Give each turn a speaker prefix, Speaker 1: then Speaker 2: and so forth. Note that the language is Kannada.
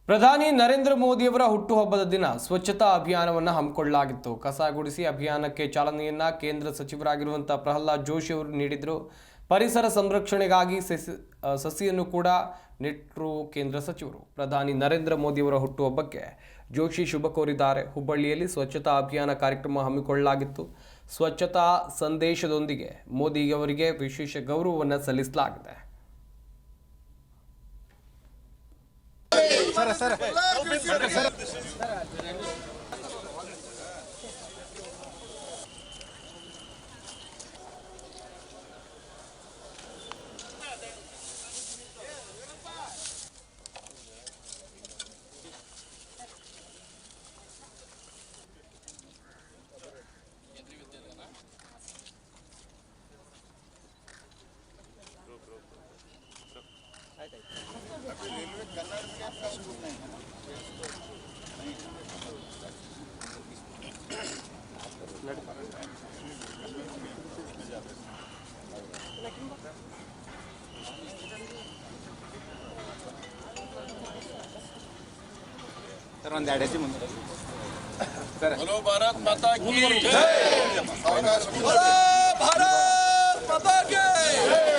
Speaker 1: ಪ್ರಧಾನಿ ನರೇಂದ್ರ ಮೋದಿಯವರ ಹುಟ್ಟುಹಬ್ಬದ ದಿನ ಸ್ವಚ್ಛತಾ ಅಭಿಯಾನವನ್ನು ಹಮ್ಮಿಕೊಳ್ಳಲಾಗಿತ್ತು. ಕಸ ಗುಡಿಸಿ ಅಭಿಯಾನಕ್ಕೆ ಚಾಲನೆಯನ್ನ ಕೇಂದ್ರ ಸಚಿವರಾಗಿರುವಂತಹ ಪ್ರಹ್ಲಾದ್ ಜೋಶಿ ಅವರು ನೀಡಿದರು. ಪರಿಸರ ಸಂರಕ್ಷಣೆಗಾಗಿ ಸಸಿಯನ್ನು ಕೂಡ ನೆಟ್ಟರು ಕೇಂದ್ರ ಸಚಿವರು. ಪ್ರಧಾನಿ ನರೇಂದ್ರ ಮೋದಿಯವರ ಹುಟ್ಟುಹಬ್ಬಕ್ಕೆ ಜೋಶಿ ಶುಭ ಕೋರಿದ್ದಾರೆ. ಹುಬ್ಬಳ್ಳಿಯಲ್ಲಿ ಸ್ವಚ್ಛತಾ ಅಭಿಯಾನ ಕಾರ್ಯಕ್ರಮ ಹಮ್ಮಿಕೊಳ್ಳಲಾಗಿತ್ತು. ಸ್ವಚ್ಛತಾ ಸಂದೇಶದೊಂದಿಗೆ ಮೋದಿಯವರಿಗೆ ವಿಶೇಷ ಗೌರವವನ್ನು ಸಲ್ಲಿಸಲಾಗಿದೆ.
Speaker 2: बोलो भारत माता की जय। भारत माता की